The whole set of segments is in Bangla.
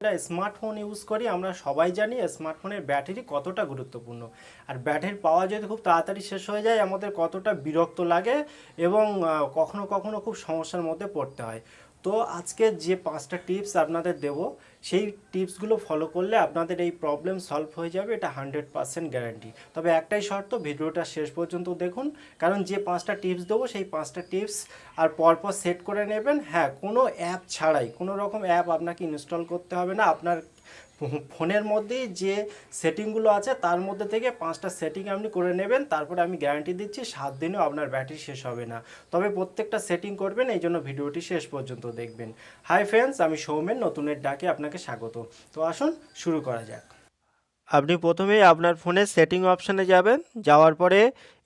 একটা স্মার্টফোন ইউজ করি, আমরা সবাই জানি স্মার্টফোনের ব্যাটারি কতটা গুরুত্বপূর্ণ। আর ব্যাটারির পাওয়ার যদি খুব তাড়াতাড়ি শেষ হয়ে যায় আমাদের কতটা বিরক্ত লাগে এবং কখনো কখনো খুব সমস্যার মধ্যে পড়তে হয়। তো আজকে যে 5টা টিপস আপনাদের দেব, সেই টিপসগুলো ফলো করলে আপনাদের এই প্রবলেম সলভ হয়ে যাবে, এটা 100% গ্যারান্টি। তবে একটাই শর্ত, ভিডিওটা শেষ পর্যন্ত দেখুন, কারণ যে 5টা টিপস দেবো সেই 5টা টিপস আর পরপর সেট করে নেবেন। হ্যাঁ, কোনো অ্যাপ ছাড়াই, কোনো রকম অ্যাপ আপনাকে ইনস্টল করতে হবে না। আপনার ফোনের মধ্যেই যে সেটিংগুলো আছে তার মধ্যে থেকে 5টা সেটিং আপনি করে নেবেন, তারপরে আমি গ্যারান্টি দিচ্ছি 7 দিনেও আপনার ব্যাটারি শেষ হবে না। তবে প্রত্যেকটা সেটিং করবেন, এই জন্য ভিডিওটি শেষ পর্যন্ত দেখবেন। হাই ফ্রেন্ডস, আমি সৌমেন, নতুনের ডাকে আপনাকে স্বাগত। তো আসুন শুরু করা যাক। আপনি প্রথমেই আপনার ফোনের সেটিং অপশানে যাবেন, যাওয়ার পরে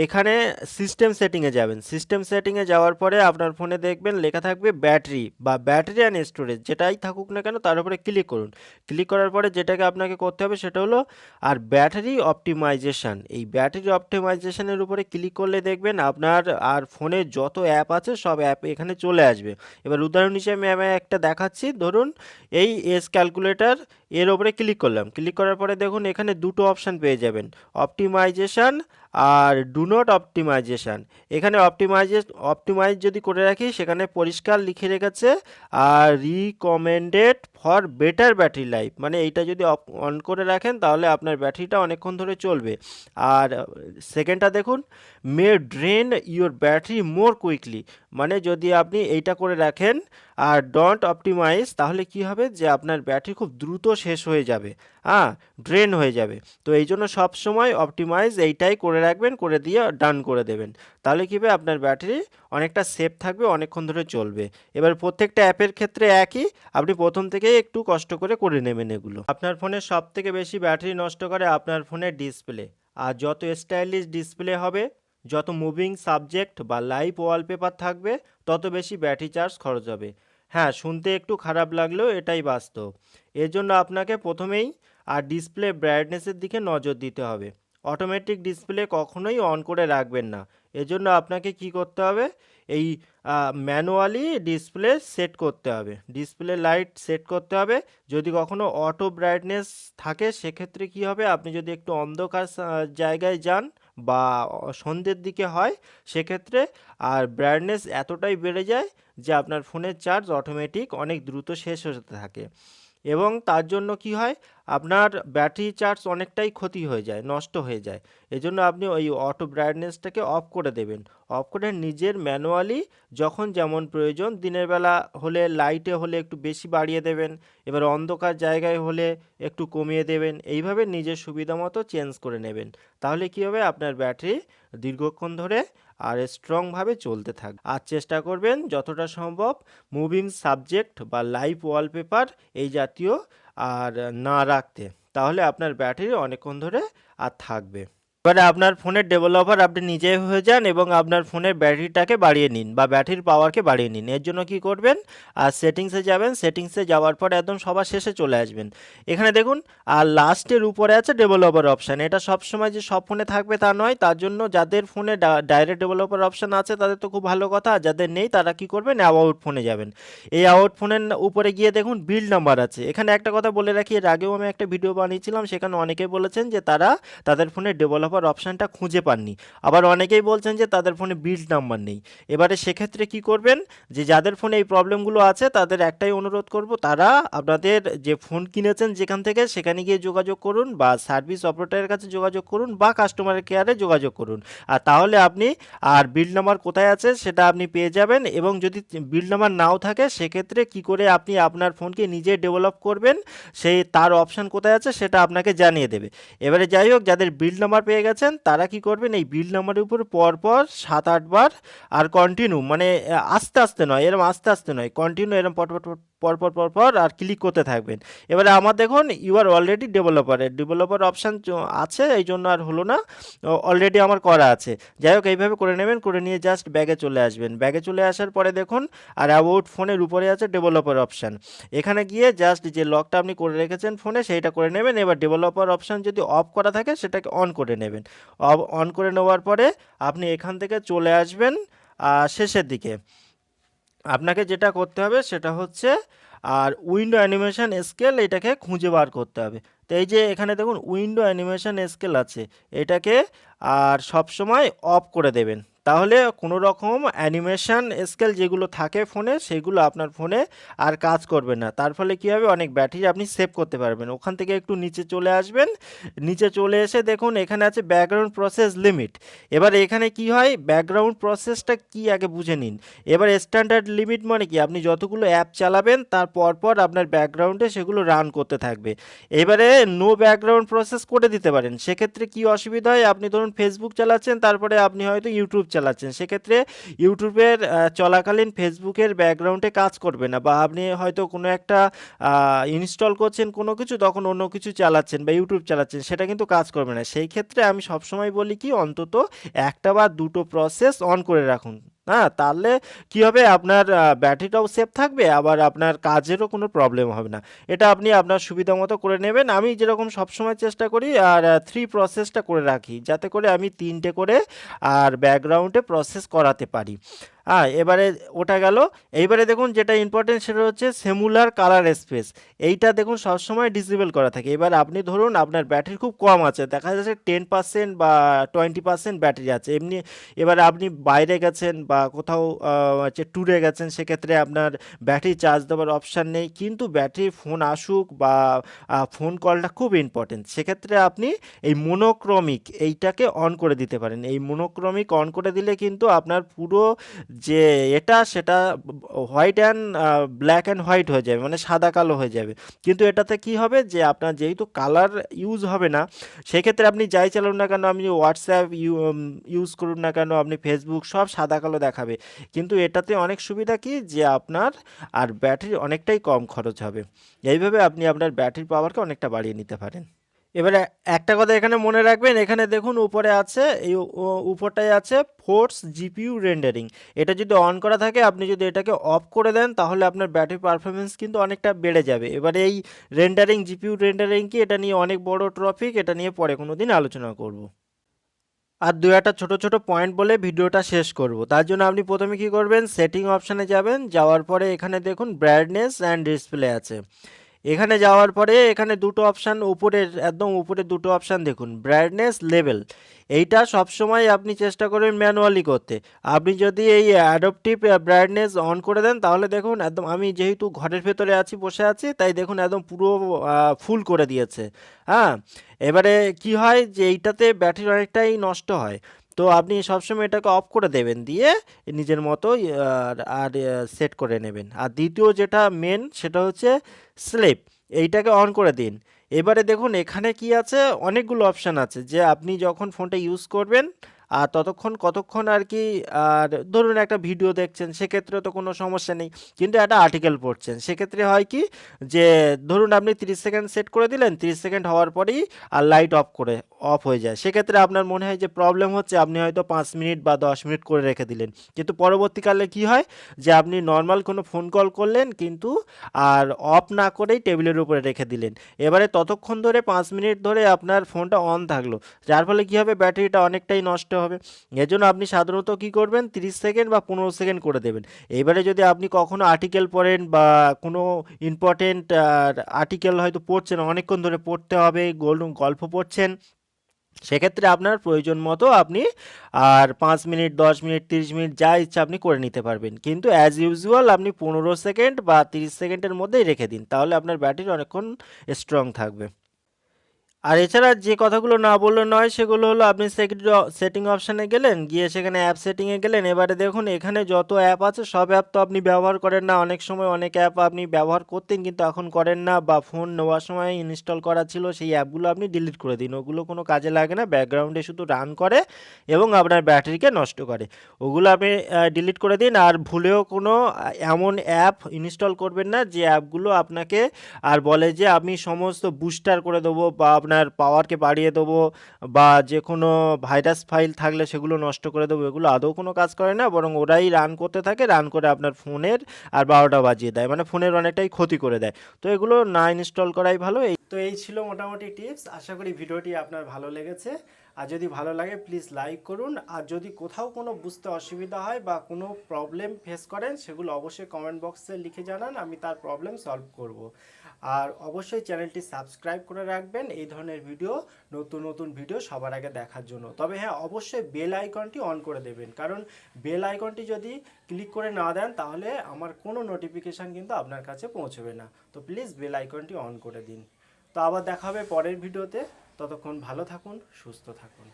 এখানে সিস্টেম সেটিংয়ে যাবেন। সিস্টেম সেটিংয়ে যাওয়ার পরে আপনার ফোনে দেখবেন লেখা থাকবে ব্যাটারি বা ব্যাটারি অ্যান্ড স্টোরেজ, যেটাই থাকুক না কেন তার উপরে ক্লিক করুন। ক্লিক করার পরে যেটাকে আপনাকে করতে হবে সেটা হলো আর ব্যাটারি অপটিমাইজেশান। এই ব্যাটারি অপটিমাইজেশানের উপরে ক্লিক করলে দেখবেন আপনার আর ফোনে যত অ্যাপ আছে সব অ্যাপ এখানে চলে আসবে। এবার উদাহরণ হিসেবে আমি একটা দেখাচ্ছি। ধরুন এই এস ক্যালকুলেটর, এর ওপরে ক্লিক করলাম। ক্লিক করার পরে দেখুন এখানে দুটো অপশান পেয়ে যাবেন, অপটিমাইজেশান আর ডু নট অপটিমাইজেশান। এখানে অপটিমাইজ যদি করে রাখি সেখানে পরিষ্কার লিখে রেখেছে আর recommended for better battery life, মানে এইটা যদি অন করে রাখেন তাহলে আপনার ব্যাটারিটা অনেকক্ষণ ধরে চলবে। আর সেকেন্ডটা দেখুন, may drain your battery more quickly, মানে যদি আপনি এইটা করে রাখেন আর ডন্ট অপটিমাইজ তাহলে কি হবে যে আপনার ব্যাটারি খুব দ্রুত শেষ হয়ে যাবে, ড্রেন হয়ে যাবে। তো এই জন্য সবসময় অপটিমাইজ এইটাই করে রাখবেন, করে দিয়ে ডান করে দেবেন। তাহলে কী হবে, আপনার ব্যাটারি অনেকটা সেফ থাকবে, অনেকক্ষণ ধরে চলবে। এবার প্রত্যেকটা অ্যাপের ক্ষেত্রে একই, আপনি প্রথম থেকেই একটু কষ্ট করে নেবেন এগুলো। আপনার ফোনের সব থেকে বেশি ব্যাটারি নষ্ট করে আপনার ফোনের ডিসপ্লে। আর যত স্টাইলিশ ডিসপ্লে হবে, যত মুভিং সাবজেক্ট বা লাইভ ওয়ালপেপার থাকবে, তত বেশি ব্যাটারি চার্জ খরচ হবে। হ্যাঁ, শুনতে একটু খারাপ লাগলেও এটাই বাস্তব। এর জন্য আপনাকে প্রথমেই আর ডিসপ্লে ব্রাইটনেসের দিকে নজর দিতে হবে। অটোমেটিক ডিসপ্লে কখনোই অন করে রাখবেন না। এজন্য আপনাকে কি করতে হবে, এই ম্যানুয়ালি ডিসপ্লে সেট করতে হবে, ডিসপ্লে লাইট সেট করতে হবে। যদি কখনো অটো ব্রাইটনেস থাকে সেক্ষেত্রে কি হবে, আপনি যদি একটু অন্ধকার জায়গায় যান বা সন্ধ্যের দিকে হয় সেক্ষেত্রে আর ব্রাইটনেস এতটাই বেড়ে যায় যে আপনার ফোনের চার্জ অটোমেটিক অনেক দ্রুত শেষ হতে থাকে এবং তার জন্য কি হয়, আপনার ব্যাটারি চার্জ অনেকটাই ক্ষতি হয়ে যায়, নষ্ট হয়ে যায়। এজন্য আপনি ওই অটো ব্রাইটনেসটাকে অফ করে দেবেন। অফ করে নিজের ম্যানুয়ালি যখন যেমন প্রয়োজন, দিনের বেলা হলে লাইটে হলে একটু বেশি বাড়িয়ে দেবেন, এবার অন্ধকার জায়গায় হলে একটু কমিয়ে দেবেন। এইভাবে নিজের সুবিধা মতো চেঞ্জ করে নেবেন। তাহলে কি হবে, আপনার ব্যাটারি দীর্ঘক্ষণ ধরে আর স্ট্রংভাবে চলতে থাকবে। আর চেষ্টা করবেন যতটা সম্ভব মুভিং সাবজেক্ট বা লাইভ ওয়ালপেপার এই জাতীয় আর না রাখতে, তাহলে আপনার ব্যাটারি অনেকক্ষণ ধরে আর থাকবে। এবারে আপনার ফোনের ডেভেলপার আপনি নিজেই হয়ে যান এবং আপনার ফোনের ব্যাটারিটাকে বাড়িয়ে নিন বা ব্যাটারির পাওয়ারকে বাড়িয়ে নিন। এর জন্য কি করবেন, আর সেটিংসে যাবেন। সেটিংসে যাওয়ার পর একদম সবার শেষে চলে আসবেন। এখানে দেখুন আর লাস্টের উপরে আছে ডেভেলপার অপশান। এটা সবসময় যে সব ফোনে থাকবে তা নয়, তার জন্য যাদের ফোনে ডাইরেক্ট ডেভেলপার অপশান আছে তাদের তো খুব ভালো কথা, আর যাদের নেই তারা কি করবেন, অ্যাবাউট ফোনে যাবেন। এই অ্যাবাউট ফোনের উপরে গিয়ে দেখুন বিল্ড নাম্বার আছে। এখানে একটা কথা বলে রাখি, এর আগেও আমি একটা ভিডিও বানিয়েছিলাম, সেখানে অনেকে বলেছেন যে তারা তাদের ফোনে ডেভেলপার অপশানটা খুঁজে পাননি। আবার অনেকেই বলছেন যে তাদের ফোনে বিল্ড নাম্বার নেই। এবারে সেক্ষেত্রে কি করবেন, যে যাদের ফোনে এই প্রবলেমগুলো আছে তাদের একটাই অনুরোধ করব, তারা আপনাদের যে ফোন কিনেছেন যেখান থেকে সেখানে গিয়ে যোগাযোগ করুন বা সার্ভিস অপারেটরের কাছে যোগাযোগ করুন বা কাস্টমার কেয়ারে যোগাযোগ করুন। আর তাহলে আপনি আর বিল্ড নাম্বার কোথায় আছে সেটা আপনি পেয়ে যাবেন। এবং যদি বিল্ড নাম্বার নাও থাকে সেক্ষেত্রে কি করে আপনি আপনার ফোনকে নিজে ডেভেলপ করবেন, সেই তার অপশান কোথায় আছে সেটা আপনাকে জানিয়ে দেবে। এবারে যাই হোক, যাদের বিল্ড নাম্বার পেয়ে গেছেন তারা কি করবেন, এই বিল্ড নাম্বারের উপর পরপর 7-8 বার আর কন্টিনিউ, মানে আস্তে আস্তে নয়, এরম আস্তে আস্তে নয়, কন্টিনিউ এরম পরপর আর ক্লিক করতে থাকবেন। এবারে আমার দেখুন you are already developer option আছে, এই জন্য আর হলো না, অলরেডি আমার করা আছে। যাই হোক, এইভাবে করে নেবেন, করে নিয়ে জাস্ট ব্যাগে চলে আসবেন। ব্যাগে চলে আসার পরে দেখুন আর অ্যাবাউট ফোনের উপরে আছে ডেভেলপার অপশান। এখানে গিয়ে জাস্ট যে লকটা আপনি করে রেখেছেন ফোনে সেইটা করে নেবেন। এবার ডেভেলপার অপশান যদি অফ করা থাকে সেটাকে অন করে নেবেন। অন করে নেওয়ার পরে আপনি এখান থেকে চলে আসবেন শেষের দিকে। আপনাকে যেটা করতে হবে সেটা হচ্ছে আর উইন্ডো অ্যানিমেশন স্কেল এটাকে খুঁজে বার করতে হবে। তো এই যে এখানে দেখুন উইন্ডো অ্যানিমেশন স্কেল আছে, এটাকে আর সব সময় অফ করে দেবেন। তাহলে কোনো রকম অ্যানিমেশন স্কেল যেগুলো থাকে ফোনে সেগুলো আপনার ফোনে আর কাজ করবে না। তার ফলে কী হবে, অনেক ব্যাটারি আপনি সেভ করতে পারবেন। ওখান থেকে একটু নিচে চলে আসবেন, নিচে চলে এসে দেখুন এখানে আছে ব্যাকগ্রাউন্ড প্রসেস লিমিট। এবার এখানে কি হয়, ব্যাকগ্রাউন্ড প্রসেসটা কি আগে বুঝে নিন। এবার স্ট্যান্ডার্ড লিমিট মানে কি, আপনি যতগুলো অ্যাপ চালাবেন তার পরপর আপনার ব্যাকগ্রাউন্ডে সেগুলো রান করতে থাকবে। এবারে নো ব্যাকগ্রাউন্ড প্রসেস করে দিতে পারেন। সেক্ষেত্রে কি অসুবিধা হয়, আপনি ধরুন ফেসবুক চালাচ্ছেন, তারপরে আপনি হয়তো ইউটিউব চালাচ্ছেন, সেক্ষেত্রে ইউটিউবের চলাকালীন ফেসবুকের ব্যাকগ্রাউন্ডে কাজ করবে না, বা আপনি হয়তো কোনো একটা ইনস্টল করছেন কোনো কিছু, তখন অন্য কিছু চালাচ্ছেন বা ইউটিউব চালাচ্ছেন, সেটা কিন্তু কাজ করবে না। সেই ক্ষেত্রে আমি সবসময় বলি কি, অন্তত একটা বা দুটো প্রসেস অন করে রাখুন। হ্যাঁ, তাহলে কি হবে, আপনার ব্যাটারিটাও সেফ থাকবে, আবার আপনার কাজেরও কোনো প্রবলেম হবে না। এটা আপনি আপনার সুবিধা মতো করে নেবেন। আমি যেরকম সবসময় চেষ্টা করি আর থ্রি প্রসেসটা করে রাখি, যাতে করে আমি তিনটে করে আর ব্যাকগ্রাউন্ডে প্রসেস করাতে পারি। এবারে ওটা গেল। এইবারে দেখুন যেটা ইম্পর্টেন্ট সেটা হচ্ছে সেমুলার কালার স্পেস। এইটা দেখুন সবসময় ডিসেবল করা থাকে। এবার আপনি ধরুন আপনার ব্যাটারি খুব কম আছে, দেখা যাচ্ছে 10% বা 20% ব্যাটারি আছে এমনি। এবার আপনি বাইরে গেছেন বা কোথাও হচ্ছে ট্যুরে গেছেন, সেক্ষেত্রে আপনার ব্যাটারি চার্জ দেওয়ার অপশান নেই, কিন্তু ব্যাটারি ফোন আসুক বা ফোন কলটা খুব ইম্পর্টেন্ট, সেক্ষেত্রে আপনি এই মোনোক্রমিক এইটাকে অন করে দিতে পারেন। এই মোনোক্রমিক অন করে দিলে কিন্তু আপনার পুরো যে এটা সেটা white and black and white হয়ে যাবে, মানে সাদা কালো হয়ে যাবে। কিন্তু এটাতে কি হবে, যে আপনার যেহেতু কালার ইউজ হবে না, সেক্ষেত্রে আপনি যাই চালান না কেন, আপনি হোয়াটসঅ্যাপ ইউজ করুন না কেন, আপনি ফেসবুক, সব সাদা কালো দেখাবে। কিন্তু এটাতে অনেক সুবিধা কি, যে আপনার আর ব্যাটারি অনেকটাই কম খরচ হবে। এইভাবে আপনি আপনার ব্যাটারি পাওয়ারকে অনেকটা বাড়িয়ে নিতে পারেন। এবারে একটা কথা এখানে মনে রাখবেন, এখানে দেখুন উপরে আছে, এই উপরটায় আছে ফোর্স জিপিইউ রেন্ডারিং। এটা যদি অন করা থাকে, আপনি যদি এটাকে অফ করে দেন, তাহলে আপনার ব্যাটারি পারফরমেন্স কিন্তু অনেকটা বেড়ে যাবে। এবারে এই রেন্ডারিং, জিপিইউ রেন্ডারিং কি, এটা নিয়ে অনেক বড় টপিক, এটা নিয়ে পরে কোনো দিন আলোচনা করব। আর দু একটা ছোট ছোট পয়েন্ট বলে ভিডিওটা শেষ করব। তার জন্য আপনি প্রথমে কি করবেন, সেটিং অপশানে যাবেন, যাওয়ার পরে এখানে দেখুন ব্রাইটনেস অ্যান্ড ডিসপ্লে আছে। এখানে যাওয়ার পরে এখানে দুটো অপশান, উপরের একদম উপরে দুটো অপশান দেখুন, ব্রাইটনেস লেভেল। এইটা সবসময় আপনি চেষ্টা করবেন ম্যানুয়ালি করতে। আপনি যদি এই অ্যাডাপটিভ ব্রাইটনেস অন করে দেন, তাহলে দেখুন একদম, আমি যেহেতু ঘরের ভেতরে আছি, বসে আছি, তাই দেখুন একদম পুরো ফুল করে দিয়েছে। হ্যাঁ, এবারে কি হয়, যে এইটাতে ব্যাটারি অনেকটাই নষ্ট হয়। তো আপনি সবসময় এটাকে অফ করে দেবেন, দিয়ে নিজের মতো আর সেট করে নেবেন। আর দ্বিতীয় যেটা মেন, সেটা হচ্ছে স্লিপ, এইটাকে অন করে দিন। এবারে দেখুন এখানে কি আছে, অনেকগুলো অপশান আছে, যে আপনি যখন ফোনটা ইউজ করবেন আর কতক্ষণ আর কি, আর ধরুন একটা ভিডিও দেখছেন, সেক্ষেত্রে তো কোনো সমস্যা নেই। কিন্তু একটা আর্টিকেল পড়ছেন, সেক্ষেত্রে হয় কি, যে ধরুন আপনি 30 সেকেন্ড সেট করে দিলেন, 30 সেকেন্ড হওয়ার পরেই আর লাইট অফ হয়ে যায়, সেক্ষেত্রে আপনার মনে হয় যে প্রবলেম হচ্ছে, আপনি হয়তো 5 মিনিট বা 10 মিনিট করে রেখে দিলেন। কিন্তু পরবর্তীকালে কি হয়, যে আপনি নর্মাল কোনো ফোন কল করলেন, কিন্তু আর অফ না করেই টেবিলের উপরে রেখে দিলেন। এবারে ততক্ষণ ধরে 5 মিনিট ধরে আপনার ফোনটা অন থাকলো, যার ফলে কি হবে, ব্যাটারিটা অনেকটাই নষ্ট হবে। এজন্য আপনি সাধারণত কি করবেন, 30 সেকেন্ড বা 15 সেকেন্ড করে দেবেন। এবারে যদি আপনি কখনো আর্টিকেল পড়েন বা কোনো ইম্পর্টেন্ট আর্টিকেল হয়তো পড়ছেন, অনেকক্ষণ ধরে পড়তে হবে, গল্প পড়ছেন, সেক্ষেত্রে আপনার প্রয়োজন মতো আপনি আর 5 মিনিট, 10 মিনিট, 30 মিনিট যা ইচ্ছা আপনি করে নিতে পারবেন। কিন্তু অ্যাজ ইউজুয়াল আপনি 15 সেকেন্ড বা 30 সেকেন্ডের মধ্যেই রেখে দিন, তাহলে আপনার ব্যাটারি অনেকক্ষণ স্ট্রং থাকবে। আর এছাড়া যে কথাগুলো না বললে নয়, সেগুলো হলো, আপনি সেটিং অপশানে গেলেন, গিয়ে সেখানে অ্যাপ সেটিংয়ে গেলেন। এবারে দেখুন এখানে যত অ্যাপ আছে, সব অ্যাপ তো আপনি ব্যবহার করেন না। অনেক সময় অনেক অ্যাপ আপনি ব্যবহার করতেন, কিন্তু এখন করেন না, বা ফোন নেওয়ার সময় ইনস্টল করা ছিল, সেই অ্যাপগুলো আপনি ডিলিট করে দিন। ওগুলো কোনো কাজে লাগে না, ব্যাকগ্রাউন্ডে শুধু রান করে এবং আপনার ব্যাটারিকে নষ্ট করে। ওগুলো আপনি ডিলিট করে দিন। আর ভুলেও কোনো এমন অ্যাপ ইনস্টল করবেন না, যে অ্যাপগুলো আপনাকে আর বলে যে আমি সমস্ত বুস্টার করে দেবো, বা আপনার আপনার পাওয়ারকে বাড়িয়ে দেবো বা যে কোনো ভাইরাস ফাইল থাকলে সেগুলো নষ্ট করে দেবো, এগুলো আদৌ কোনো কাজ করে না, বরং ওরাই রান করতে থাকে, রান করে আপনার ফোনের আর 12টা বাজিয়ে দেয়, মানে ফোনের অনেকটাই ক্ষতি করে দেয়। তো এগুলো না ইনস্টল করাই ভালো। এই ছিল মোটামুটি টিপস। আশা করি ভিডিওটি আপনার ভালো লেগেছে। আর যদি ভালো লাগে প্লিজ লাইক করুন। আর যদি কোথাও কোনো বুঝতে অসুবিধা হয় বা কোনো প্রবলেম ফেস করেন সেগুলো অবশ্যই কমেন্ট বক্সে লিখে জানান, আমি তার প্রবলেম সলভ করব। আর অবশ্যই চ্যানেলটি সাবস্ক্রাইব করে রাখবেন এই ধরনের ভিডিও, নতুন নতুন ভিডিও সবার আগে দেখার জন্য। তবে হ্যাঁ, অবশ্যই বেল আইকনটি অন করে দেবেন, কারণ বেল আইকনটি যদি ক্লিক করে না দেন তাহলে আমার কোনো নোটিফিকেশান কিন্তু আপনার কাছে পৌঁছবে না। তো প্লিজ বেল আইকনটি অন করে দিন। তো আবার দেখা হবে পরের ভিডিওতে। ততক্ষণ ভালো থাকুন, সুস্থ থাকুন।